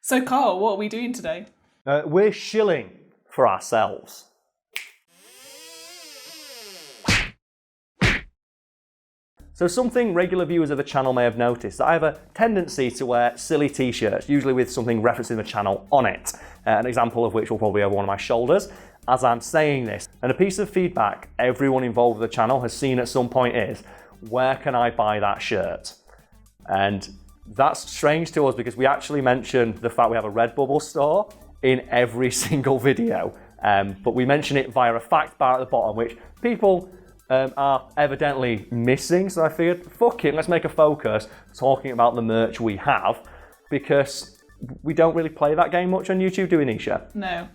So Karl, what are we doing today? We're shilling for ourselves. So something regular viewers of the channel may have noticed, that I have a tendency to wear silly t-shirts, usually with something referencing the channel on it. An example of which will probably be over one of my shoulders as I'm saying this. And a piece of feedback everyone involved with the channel has seen at some point is, where can I buy that shirt? And that's strange to us because we actually mentioned the fact we have a Redbubble store in every single video. But we mention it via a fact bar at the bottom, which people are evidently missing. So I figured, fuck it, let's make a focus talking about the merch we have, because we don't really play that game much on YouTube, do we, Nisha? No.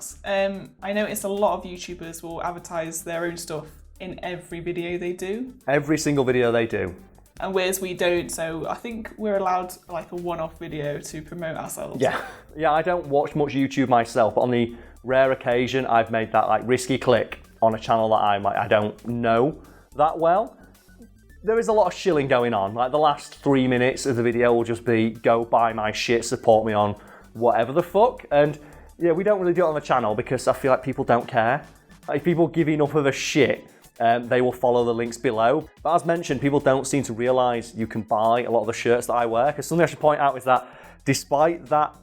I noticed a lot of YouTubers will advertise their own stuff in every video they do. Every single video they do. And whereas we don't, so I think we're allowed like a one-off video to promote ourselves. Yeah, I don't watch much YouTube myself, but on the rare occasion I've made that like risky click on a channel that I don't know that well. There is a lot of shilling going on. Like the last 3 minutes of the video will just be, go buy my shit, support me on whatever the fuck. And yeah, we don't really do it on the channel because I feel like people don't care. Like, if people give enough of a shit, they will follow the links below. But as mentioned, people don't seem to realise you can buy a lot of the shirts that I wear. Because something I should point out is that despite that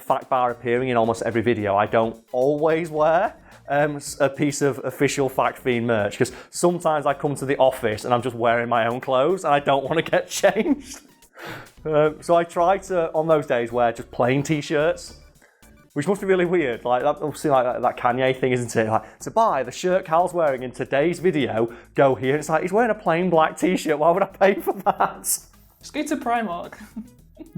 fact bar appearing in almost every video, I don't always wear a piece of official Fact Fiend merch, because sometimes I come to the office and I'm just wearing my own clothes and I don't want to get changed. So I try to, on those days, wear just plain t-shirts, which must be really weird. Like that, obviously, like that Kanye thing, isn't it? Like, to buy the shirt Karl's wearing in today's video, go here. And it's like, he's wearing a plain black t-shirt. Why would I pay for that? Just go to Primark.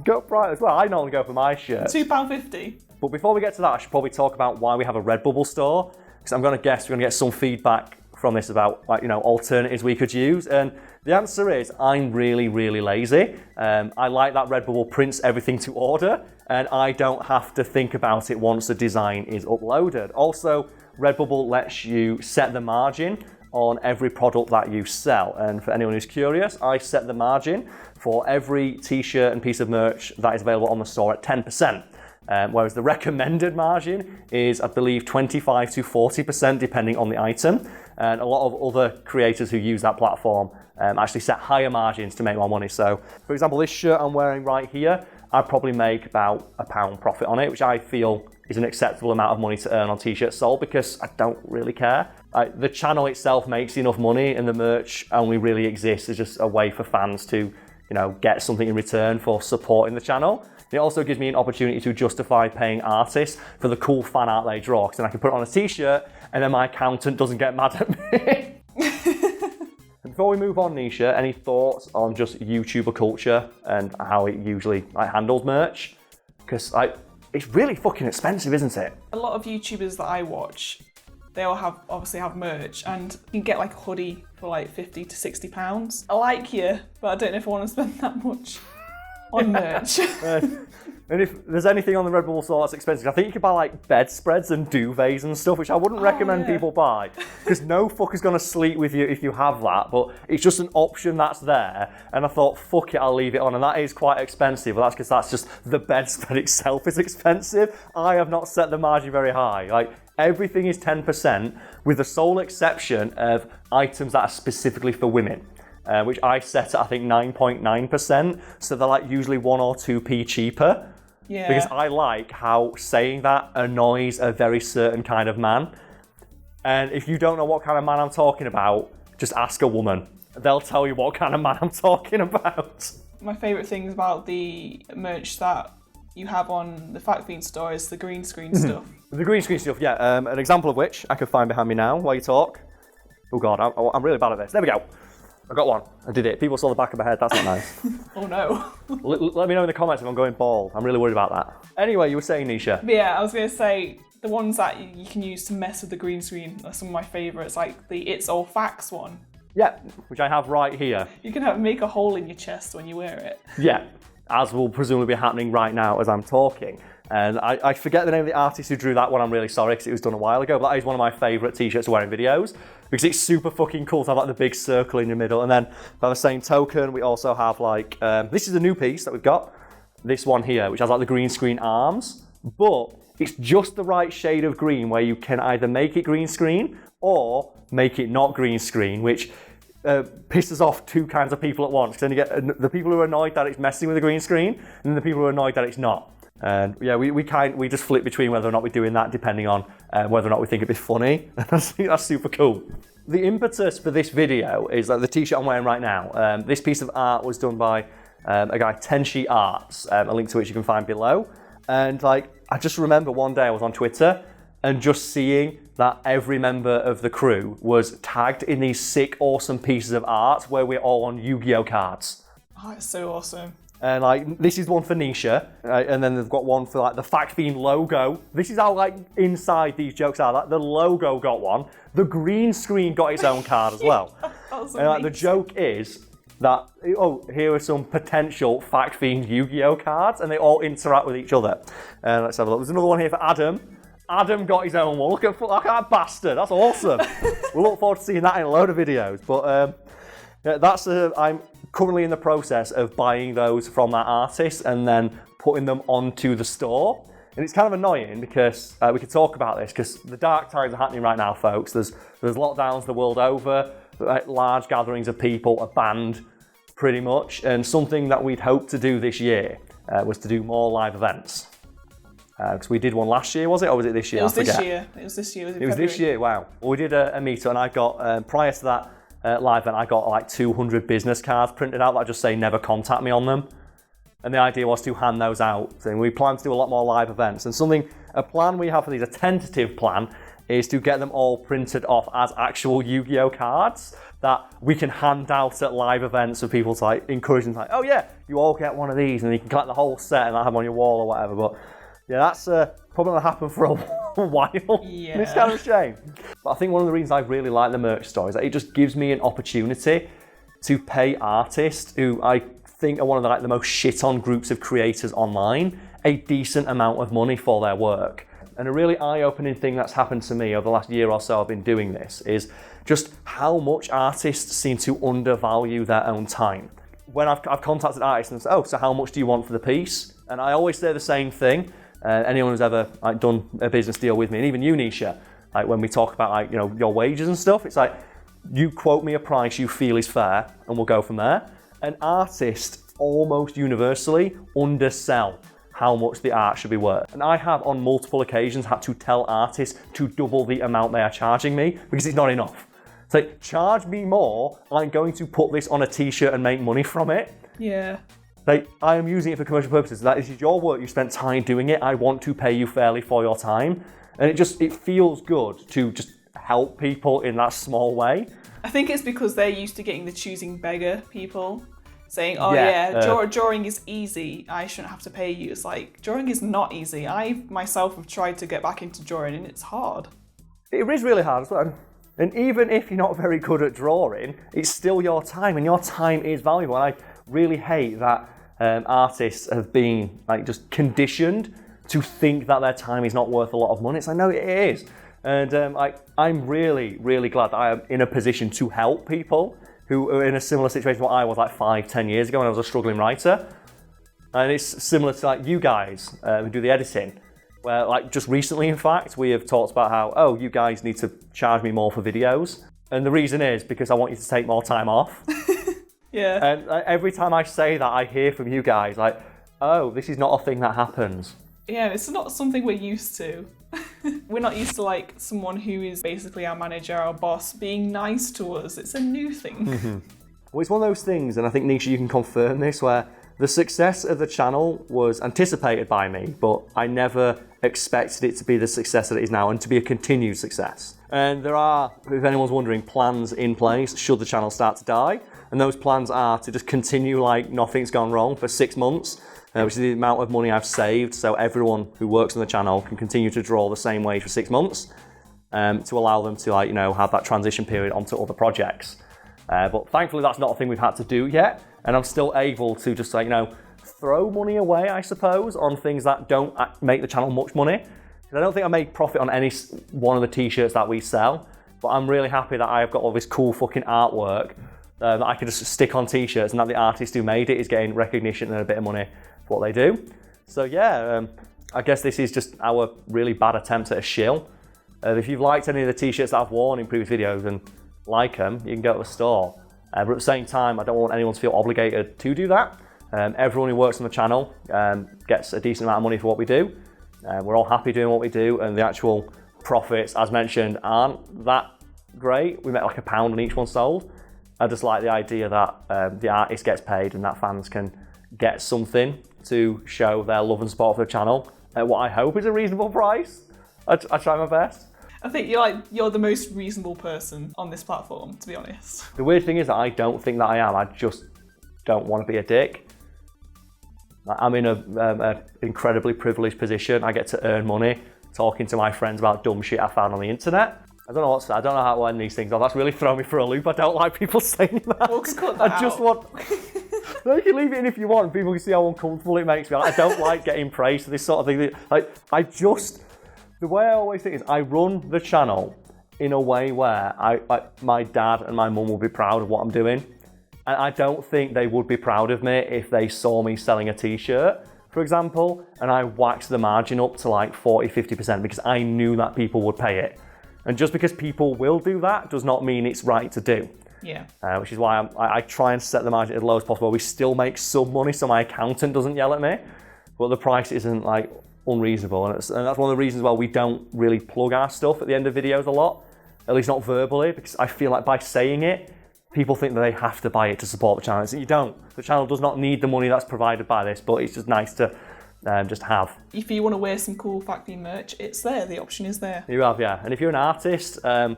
Go Primark as well. I normally go for my shirt. £2.50. But before we get to that, I should probably talk about why we have a Redbubble store, because I'm going to guess we're going to get some feedback from this about, like, alternatives we could use. And the answer is, I'm really, really lazy. I like that Redbubble prints everything to order, and I don't have to think about it once the design is uploaded. Also, Redbubble lets you set the margin on every product that you sell. And for anyone who's curious, I set the margin for every t-shirt and piece of merch that is available on the store at 10%. Whereas the recommended margin is, I believe, 25 to 40% depending on the item. And a lot of other creators who use that platform actually set higher margins to make more money. So, for example, this shirt I'm wearing right here, I'd probably make about £1 profit on it, which I feel is an acceptable amount of money to earn on t-shirts sold, because I don't really care. The channel itself makes enough money, and the merch only really exists as just a way for fans to, get something in return for supporting the channel. It also gives me an opportunity to justify paying artists for the cool fan art they draw, because then I can put it on a t-shirt and then my accountant doesn't get mad at me. Before we move on, Nisha, any thoughts on just YouTuber culture and how it usually handles merch? Because it's really fucking expensive, isn't it? A lot of YouTubers that I watch, they all obviously have merch, and you can get like a hoodie for like £50 to £60. I like you, but I don't know if I want to spend that much on merch. And if there's anything on the Redbubble store that's expensive, I think you could buy like bedspreads and duvets and stuff, which I wouldn't recommend people buy, because no fucker's gonna sleep with you if you have that, but it's just an option that's there. And I thought, fuck it, I'll leave it on. And that is quite expensive, but that's because that's just the bedspread itself is expensive. I have not set the margin very high. Like, everything is 10%, with the sole exception of items that are specifically for women. Which I set at, I think, 9.9%. So they're like usually 1 or 2p cheaper. Yeah. Because I like how saying that annoys a very certain kind of man. And if you don't know what kind of man I'm talking about, just ask a woman. They'll tell you what kind of man I'm talking about. My favourite things about the merch that you have on the Fact Fiend store is the green screen stuff. The green screen stuff, yeah. An example of which I can find behind me now while you talk. Oh God, I'm really bad at this. There we go. I got one. I did it. People saw the back of my head. That's not nice. Oh no. Let me know in the comments if I'm going bald. I'm really worried about that. Anyway, you were saying, Nisha. But yeah, I was going to say, the ones that you can use to mess with the green screen are some of my favourites, like the It's All Facts one. Yeah, which I have right here. You can make a hole in your chest when you wear it. Yeah, as will presumably be happening right now as I'm talking. And I forget the name of the artist who drew that one. I'm really sorry, because it was done a while ago, but that is one of my favourite t-shirts to wear in videos, because it's super fucking cool to have like the big circle in your middle. And then by the same token, we also have like, this is a new piece that we've got. this one here, which has like the green screen arms, but it's just the right shade of green where you can either make it green screen or make it not green screen, which pisses off two kinds of people at once. Because then you get the people who are annoyed that it's messing with the green screen, and then the people who are annoyed that it's not. And yeah, we just flip between whether or not we're doing that, depending on whether or not we think it'd be funny. I think that's super cool. The impetus for this video is like the t-shirt I'm wearing right now. This piece of art was done by a guy, Tenshiart, a link to which you can find below. And like, I just remember one day I was on Twitter and just seeing that every member of the crew was tagged in these sick, awesome pieces of art where we're all on Yu-Gi-Oh cards. Oh, it's so awesome. And like, this is one for Nisha, and then they've got one for like the Fact Fiend logo. This is how like inside these jokes are. Like the logo got one. The green screen got its own card as well. And like, the joke is that, oh, here are some potential Fact Fiend Yu-Gi-Oh cards, and they all interact with each other. Let's have a look. There's another one here for Adam. Adam got his own one. Look at that bastard. That's awesome. We'll look forward to seeing that in a load of videos. But I'm currently in the process of buying those from that artist and then putting them onto the store. And it's kind of annoying because we could talk about this because the dark times are happening right now, folks. There's lockdowns the world over. Like, large gatherings of people are banned pretty much. And something that we'd hoped to do this year was to do more live events. Because we did one last year, was it? Or was it this year? It was this year. It was this year. It was this year, wow. Well, we did a meetup and I got, prior to that live event, I got like 200 business cards printed out that just say never contact me on them. And the idea was to hand those out. And we plan to do a lot more live events. And a plan we have for these, a tentative plan, is to get them all printed off as actual Yu-Gi-Oh cards that we can hand out at live events for people to like encourage them to like, oh yeah, you all get one of these and you can collect the whole set and have them on your wall or whatever. But yeah, that's probably going to happen for a while. Yeah. It's kind of a shame. But I think one of the reasons I really like the merch store is that it just gives me an opportunity to pay artists who I think are one of the most shit-on groups of creators online a decent amount of money for their work. And a really eye-opening thing that's happened to me over the last year or so I've been doing this is just how much artists seem to undervalue their own time. When I've contacted artists and said, oh, so how much do you want for the piece? And I always say the same thing. Anyone who's ever done a business deal with me, and even you, Nisha, when we talk about your wages and stuff, it's like, you quote me a price you feel is fair and we'll go from there. An artist almost universally undersell how much the art should be worth. And I have on multiple occasions had to tell artists to double the amount they are charging me because it's not enough. It's like, charge me more, I'm going to put this on a t-shirt and make money from it. Yeah. Like, I am using it for commercial purposes. This is your work, you spent time doing it, I want to pay you fairly for your time. And it feels good to just help people in that small way. I think it's because they're used to getting the choosing beggar people saying, oh drawing is easy, I shouldn't have to pay you. It's like, drawing is not easy. I myself have tried to get back into drawing and it's hard. It is really hard as well. And even if you're not very good at drawing, it's still your time and your time is valuable. And I really hate that artists have been just conditioned to think that their time is not worth a lot of money. It's like, no, it is. And I'm really, really glad that I am in a position to help people who are in a similar situation to what I was 5-10 years ago when I was a struggling writer. And it's similar to you guys who do the editing, where just recently, in fact, we have talked about how, oh, you guys need to charge me more for videos. And the reason is because I want you to take more time off. Yeah. And every time I say that, I hear from you guys oh, this is not a thing that happens. Yeah, it's not something we're used to. We're not used to someone who is basically our manager, our boss, being nice to us. It's a new thing. Mm-hmm. Well, it's one of those things, and I think, Nisha, you can confirm this, where the success of the channel was anticipated by me, but I never expected it to be the success that it is now and to be a continued success. And there are, if anyone's wondering, plans in place should the channel start to die. And those plans are to just continue like nothing's gone wrong for 6 months, which is the amount of money I've saved. So everyone who works on the channel can continue to draw the same wage for 6 months to allow them to have that transition period onto other projects. But thankfully that's not a thing we've had to do yet. And I'm still able to just throw money away, I suppose, on things that don't make the channel much money. Because I don't think I make profit on any one of the t-shirts that we sell, but I'm really happy that I've got all this cool fucking artwork that I can just stick on t-shirts and that the artist who made it is getting recognition and a bit of money for what they do. So yeah, I guess this is just our really bad attempt at a shill. If you've liked any of the t-shirts that I've worn in previous videos and like them, you can go to the store. But at the same time, I don't want anyone to feel obligated to do that. Everyone who works on the channel gets a decent amount of money for what we do. We're all happy doing what we do, and the actual profits, as mentioned, aren't that great. We make like £1 on each one sold. I just like the idea that the artist gets paid and that fans can get something to show their love and support for the channel at what I hope is a reasonable price. I try my best. I think you're the most reasonable person on this platform, to be honest. The weird thing is that I don't think that I am. I just don't want to be a dick. I'm in an incredibly privileged position. I get to earn money talking to my friends about dumb shit I found on the internet. I don't know how to end these things. That's really thrown me for a loop. I don't like people saying that. Well, cut that I just out. want. No, you can leave it in if you want. People can see how uncomfortable it makes me. I don't like getting praised for this sort of thing. The way I always think is I run the channel in a way where my dad and my mum will be proud of what I'm doing. And I don't think they would be proud of me if they saw me selling a t-shirt, for example, and I waxed the margin up to like 40, 50% because I knew that people would pay it. And just because people will do that does not mean it's right to do. Yeah. Which is why I try and set the margin as low as possible. We still make some money so my accountant doesn't yell at me, but the price isn't like unreasonable. And that's one of the reasons why we don't really plug our stuff at the end of videos a lot, at least not verbally, because I feel like by saying it, people think that they have to buy it to support the channel. So you don't. The channel does not need the money that's provided by this, but it's just nice to just have. If you want to wear some cool Fact merch, it's there. The option is there. You have, yeah. And if you're an artist, I'm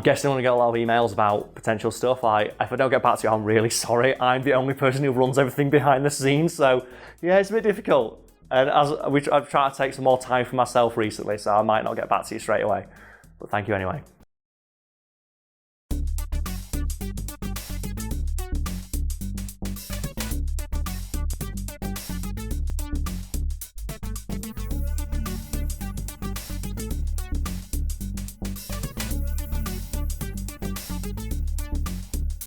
guessing I'm going to get a lot of emails about potential stuff. If I don't get back to you, I'm really sorry. I'm the only person who runs everything behind the scenes. So yeah, it's a bit difficult. And I've tried to take some more time for myself recently, so I might not get back to you straight away. But thank you anyway.